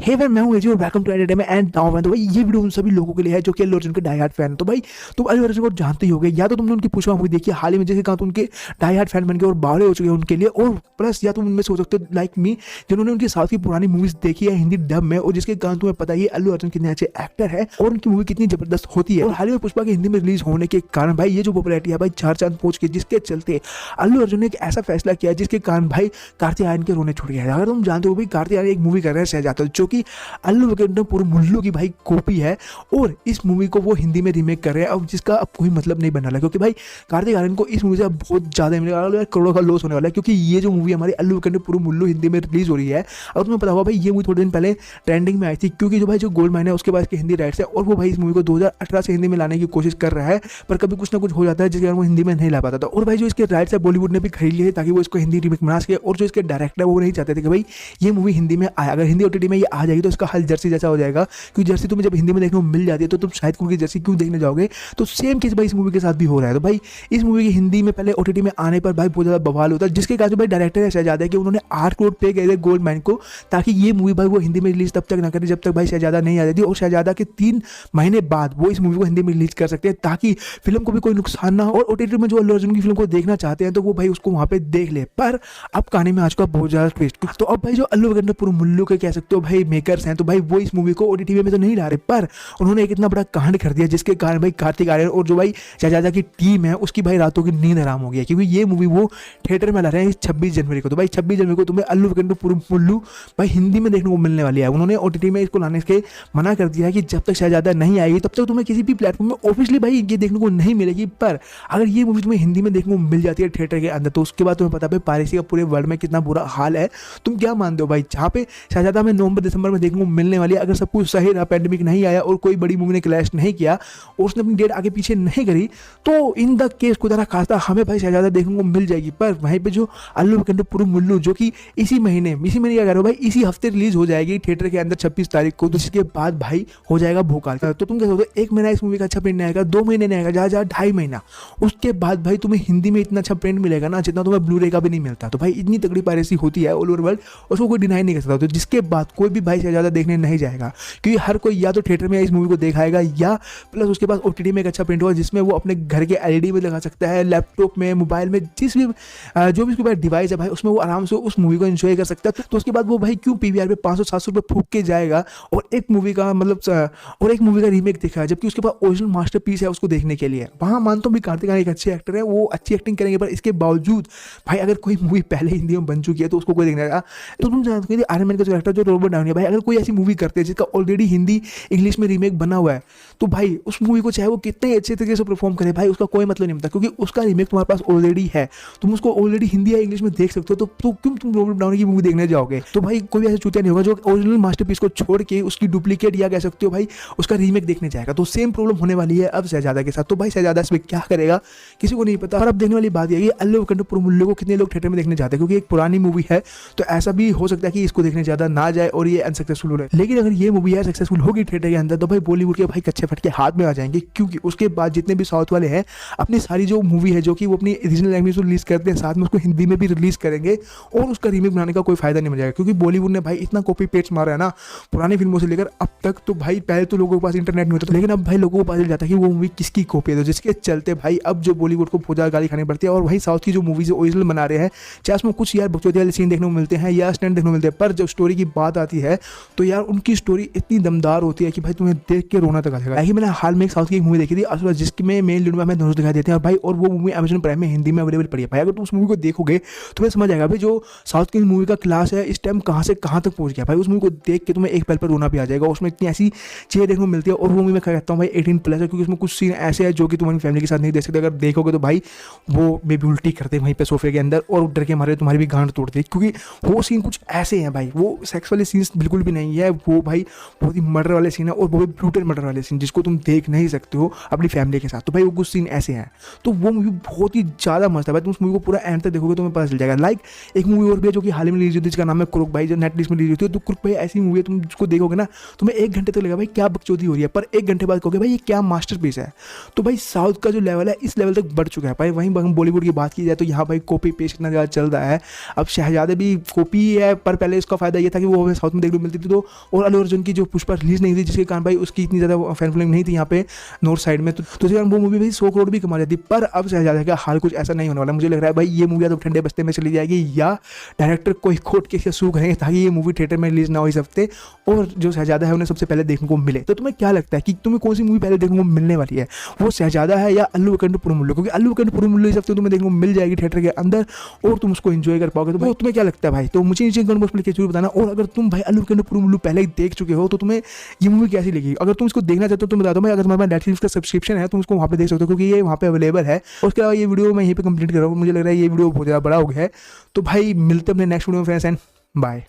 हे भाई मैं हूं एजी और welcome to entertainment and now मैं तो भाई ये वीडियो उन सभी लोगों के लिए है जो कि अल्लू अर्जुन के डाई हार्ड फैन। तो भाई तुम अल्लू अर्जुन को जानते ही होगे, या तो तुमने उनकी पुष्पा मूवी देखी हाल ही में, जैसे कहा तो उनके डाई हार्ड फैन बन गए और बावड़े हो चुके हैं उनके लिए, और प्लस या तुम उनमें से हो सकते हो लाइक मी जिन्होंने उनकी साउथ की पुरानी मूवीज देखी है हिंदी डब में, और जिसके कारण तुम्हें पता ही है अल्लू अर्जुन कितने अच्छे एक्टर है और उनकी मूवी कितनी जबरदस्त होती है। और हाल ही में पुष्पा के हिंदी में रिलीज होने के कारण भाई ये जो पॉपुलैरिटी है भाई चार चांद पहुंच के, जिसके चलते अल्लू अर्जुन ने एक ऐसा फैसला किया जिसके कारण भाई कार्तिक आर्यन के रोने छूट गया। अगर तुम जानते हो भाई कार्तिक आर्यन एक मूवी कर रहे हैं शहजादा, जो कि अल्लू अर्जुन पूरे मुल्लू की भाई कॉपी है, और इस मूवी को वो हिंदी में रीमेक कर रहे हैं, अब जिसका अब कोई मतलब नहीं बनने वाला, क्योंकि भाई कार्तिक आर्यन को इस मूवी से बहुत ज्यादा मिलने वाला है, करोड़ों का लॉस होने वाला है, क्योंकि ये जो मूवी हमारी अल्लू अर्जुन पूरे मुल्लू हिंदी में रिलीज हो रही है। और तुम्हें पता होगा भाई ये मूवी थोड़े दिन पहले ट्रेंडिंग में आई थी, क्योंकि जो भाई जो गोल्ड माइन है उसके बाद इसके हिंदी राइट्स है, और वो भाई इस मूवी को 2018 से हिंदी में लाने की कोशिश कर रहा है, पर कभी कुछ ना कुछ हो जाता है जिसके कारण वो हिंदी में नहीं ला पाता था। और भाई जो इसके राइट्स है बॉलीवुड ने भी खरीद लिए ताकि वो इसको हिंदी रीमेक बना सके, और जो इसके डायरेक्टर है वो नहीं चाहते थे कि भाई ये मूवी हिंदी में आए। अगर हिंदी ओटीटी में ये आ जाएगी तो इसका हल जर्सी जैसा हो जाएगा, क्योंकि जर्सी तुम्हें जब हिंदी में देखने को मिल जाती है तो तुम शायद की जर्सी क्यों देखने जाओगे। तो सेम केस भाई इस मूवी के साथ भी हो रहा है। तो भाई इस मूवी की हिंदी में पहले ओटीटी में आने पर भाई बहुत ज्यादा बवाल होता है, जिसके कारण भाई डायरेक्टर है शहजादा कि उन्होंने 8 करोड़ पे किए थे गोल्ड माइन को, ताकि ये मूवी भाई वो हिंदी में रिलीज तब तक ना करे जब तक भाई शहजादा नहीं आ जाती, और शहजादा के 3 महीने बाद वो इस मूवी को हिंदी में रिलीज कर सकते हैं, ताकि फिल्म को भी कोई नुकसान ना हो, और ओटीटी में जो अल्लू अर्जुन की फिल्म को देखना चाहते हैं तो वो भाई उसको वहां पे देख ले। पर अब कहानी में आज का बहुत ज्यादा ट्विस्ट, तो अब भाई जो अल्लू अर्जुन पूरे मुल्लू के कह सकते हो भाई मेकर्स हैं, तो भाई वो इस मूवी को ओटीटी में तो नहीं ला रहे, पर उन्होंने एक इतना बड़ा कांड कर दिया जिसके कारण भाई कार्तिक आर्यन और जो भाई शहजादा की टीम है उसकी भाई रातों की नींद हराम हो गई है, क्योंकि ये मूवी वो थिएटर में ला रहे हैं 26 जनवरी को। तो भाई 26 जनवरी को तुम्हें अल्लू अर्जुन पूरे मुल्लू भाई हिंदी में देखने को मिलने वाली है। उन्होंने ओटीटी में इसको लाने के मना कर दिया है कि जब तक शहजादा नहीं आएगी तब तक तुम्हें किसी भी प्लेटफॉर्म में ऑफिशियली भाई ये देखने को नहीं मिलेगी, पर अगर ये मूवी तुम्हें हिंदी में देखने को मिल जाती है थिएटर के अंदर तो उसके बाद तुम्हें पता है पायरेसी का पूरे वर्ल्ड में कितना बुरा हाल है। तुम क्या मानते हो भाई, जहाँ पे शहजादा में नवंबर दिसंबर में देखने को मिलने वाली है, अगर सब कुछ सही रहा, पैंडेमिक नहीं आया और कोई बड़ी मूवी ने क्लैश नहीं किया और उसने अपनी डेट आगे पीछे नहीं करी, तो इन द केस खुदा ना खास्ता हमें भाई शहजादा देखने को मिल जाएगी। पर वहीं पे जो अल्लू अर्जुन पूरे मुल्लू जो कि इसी महीने क्या कह रहे हो भाई, इसी हफ्ते रिलीज हो जाएगी थिएटर के अंदर 26 तारीख को, तो इसके बाद भाई हो जाएगा भोकाल। तो तुम क्या सोचते हो, 1 महीना इस मूवी का अच्छा प्रिंट नहीं आएगा, 2 महीने नहीं आएगा, जहाँ 2.5 महीना, उसके बाद भाई तुम्हें हिंदी में इतना अच्छा प्रिंट मिलेगा ना जितना तुम्हें ब्लू रे का भी नहीं मिलता। तो भाई इतनी तगड़ी पायरेसी होती है ऑल ओवर वर्ल्ड, उसको कोई डिनाई नहीं कर सकता। तो जिसके बाद कोई भी भाई शहजादा देखने नहीं जाएगा, क्योंकि हर कोई या तो थिएटर में इस मूवी को दिखाएगा, या प्लस उसके पास ओटीटी में एक अच्छा प्रिंट होगा जिसमें वो अपने घर के एलईडी में लगा सकता है, लैपटॉप में, मोबाइल में, जिस भी जो भी उसके पास डिवाइस है भाई उसमें वो आराम से उस मूवी को एंजॉय कर सकता है। तो उसके बाद वो भाई क्यों पीवीआर पे 500-700 रुपये फूक के जाएगा और एक मूवी का रीमेक देखा, जबकि उसके पास ओरिजिनल मास्टरपीस है उसको देखने के लिए। वहाँ मानता हूँ भी कार्तिक आर्यन एक अच्छे एक्टर है, वो अच्छी एक्टिंग करेंगे, पर इसके बावजूद भाई अगर कोई मूवी पहले हिंदी में बन चुकी है तो उसको कोई देखने लगा। तो तुम जानते हो आयरन मैन का जो एक्टर जो रॉबर्ट डाउनी है भाई, अगर कोई ऐसी मूवी करते हैं जिसका ऑलरेडी हिंदी इंग्लिश में रीमेक बना हुआ है, तो भाई उस मूवी को चाहे वो कितने अच्छे तरीके से परफॉर्म करे भाई उसका कोई मतलब नहीं बनता, क्योंकि उसका रीमेक तुम्हारे पास ऑलरेडी है, तुम उसको ऑलरेडी हिंदी या इंग्लिश में देख सकते हो। तो क्यों तुम रॉबर्ट डाउनी की मूवी देखने जाओगे। तो भाई कोई ऐसा चूतिया नहीं होगा जो ओरिजिनल मास्टरपीस को छोड़ के उसकी डुप्लीकेट या कह सकते हो भाई उसका रीमेक देखने जाएगा। तो सेम प्रॉब्लम होने वाली है अब शहजादा के साथ। तो भाई शहजादा इसमें क्या करेगा किसी को नहीं पता। और अब देखने वाली बात यही है अल्लू अर्जुन पूरे मुल्लू को कितने लोग थिएटर में देखने जाते हैं, क्योंकि एक पुरानी मूवी है, तो ऐसा भी हो सकता है कि इसको देखने ज्यादा ना जाए और ये अनसक्सेसफुल हो रहा है। लेकिन अगर ये मूवी है सक्सेसफुल होगी थिएटर के अंदर तो भाई बॉलीवुड के भाई कच्चे फटके हाथ में आ जाएंगे, क्योंकि उसके बाद जितने भी साउथ वाले हैं अपनी सारी जो मूवी है जो कि वो अपनी रीजनल लैंग्वेज में रिलीज करते हैं, साथ में उसको हिंदी में भी रिलीज करेंगे, और उसका रीमेक बनाने का कोई फायदा नहीं मिल जाएगा, क्योंकि बॉलीवुड ने भाई इतना कॉपी पेस्ट मारा है ना पुरानी फिल्मों से लेकर अब तक। तो भाई पहले तो लोगों के पास इंटरनेट नहीं होता था, लेकिन अब भाई लोगों को पता चल जाता है कि वो मूवी किसकी कॉपी है, तो जिसके चलते भाई अब जो बॉलीवुड को बहुत ज्यादा गाली खानी पड़ती है। और वही साउथ की जो मूवीज ओरिजिनल बना रहे हैं, चाहे उसमें कुछ यार बकचोदी वाले सीन देखने को मिलते हैं या स्टंट देखने को मिलते हैं, पर जब स्टोरी की बात आती है तो यार उनकी स्टोरी इतनी दमदार होती है कि भाई तुम्हें देख के रोना तक आ जाएगा। मैंने हाल में एक साउथ की एक मूवी देखी थी असुरा, जिसमें मेन लीड में हमें धनुष दिखाई देते हैं भाई, और वो मूवी अमेज़न प्राइम में हिंदी में अवेलेबल पड़ी है भाई। अगर तुम उस मूवी को देखोगे तुम्हें समझ आएगा भाई जो साउथ की मूवी का क्लास है इस टाइम कहाँ से कहाँ तक पहुंच गया भाई। उस मूवी को देख के तुम्हें एक पल पर रोना भी आ जाएगा। उसमें इतनी ऐसी चीज़ें देखने को मिलती है, और वो मूवी मैं कहता हूँ भाई 18+ है, क्योंकि उसमें कुछ सीन ऐसे हैं जो कि तुम्हारी फैमिली के साथ नहीं देख सकते। अगर देखोगे तो भाई वो मे भी उल्टी करते वहीं पे सोफे के अंदर, और डर के मारे तुम्हारी भी गांड तोड़ते, क्योंकि वो सीन कुछ ऐसे हैं भाई, वो सेक्स वाले सीन्स बिल्कुल भी नहीं है, वो भाई बहुत ही मर्डर वाले सीन है, और बहुत ब्रूटल मर्डर वाले सीन जिसको तुम देख नहीं सकते हो अपनी फैमिली के साथ। तो भाई वो कुछ सीन ऐसे हैं, तो वो मूवी बहुत ही ज़्यादा मस्त है भाई। तुम उस मूवी को पूरा एंड तक देखोगे तुम्हें पता चल जाएगा। लाइक एक मूवी और भी है जो कि हाल ही में रिलीज हुई थी, जिसका नाम है क्रुक भाई, जो नेटफ्लिक्स में रिलीज होती है। तो क्रुक भाई ऐसी मूवी है तुम जिसको देखोगे ना तुम्हें 1 घंटे तो लगा भाई क्या बकचोदी हो रही है, पर 1 घंटे बाद कहोगे भाई ये क्या मास्टरपीस है। तो भाई साउथ का जो लेवल है इस लेवल तक बढ़ चुका है भाई। वहीं हम बॉलीवुड की बात की जाए तो यहाँ भाई कॉपी पेस्ट इतना ज़्यादा चल रहा है। अब शहजादे भी कॉपी है, पर पहले इसका फायदा ये था कि वो हमें साउथ में देखने को मिलती थी। तो और अल्लू अर्जुन की जो पुष्पा रिलीज नहीं थी, जिसके कारण भाई उसकी इतनी ज़्यादा फैन फॉलोइंग नहीं थी यहाँ पे नॉर्थ साइड में, तो उसके कारण वो मूवी भाई 100 करोड़ भी कमा जाती। पर अब शहजादे का हाल कुछ ऐसा नहीं होने वाला। मुझे लग रहा है भाई ये मूवी या तो ठंडे बस्ते में चली जाएगी या डायरेक्टर कोई कोर्ट केस या सू करेंगे ताकि ये मूवी थिएटर में रिलीज ना हो इस हफ्ते और जो शहजादा है उन्हें सबसे पहले देखने को मिले। तो तुम्हें क्या लगता है कि तुम्हें कौन सी मूवी पहले देखने को मिलने वाली है, वो शहजादा है या अल्लू अर्जुन पुरमुल्लू? क्योंकि अल्लू अर्जुन पुरमुल्लू इस हफ्ते तुम्हें देखने को मिल जाएगी थिएटर के अंदर और तुम उसको एंजॉय कर पाओगे। तो भाई तुम्हें क्या लगता है भाई? तो मुझे नीचे कमेंट बॉक्स में लिख के जरूर बताना। और अगर तुम भाई अल्लू अर्जुन पुरमुल्लू पहले ही देख चुके हो तो तुम्हें ये मूवी कैसी लगी? अगर तुम इसको देखना चाहते हो तो बता दो भाई। अगर तुम्हारे नेटफ्लिक्स का सब्सक्रिप्शन है तुम उसको वहाँ पे देख सकते हो क्योंकि ये वहाँ पे अवेलेबल है। उसके अलावा ये वीडियो मैं यहीं पे कंप्लीट कर रहा हूँ। मुझे लग रहा है ये वीडियो बहुत ज़्यादा बड़ा हो गया है। तो भाई मिलते हैं अपने नेक्स्ट वीडियो में फ्रेंड्स एंड बाय।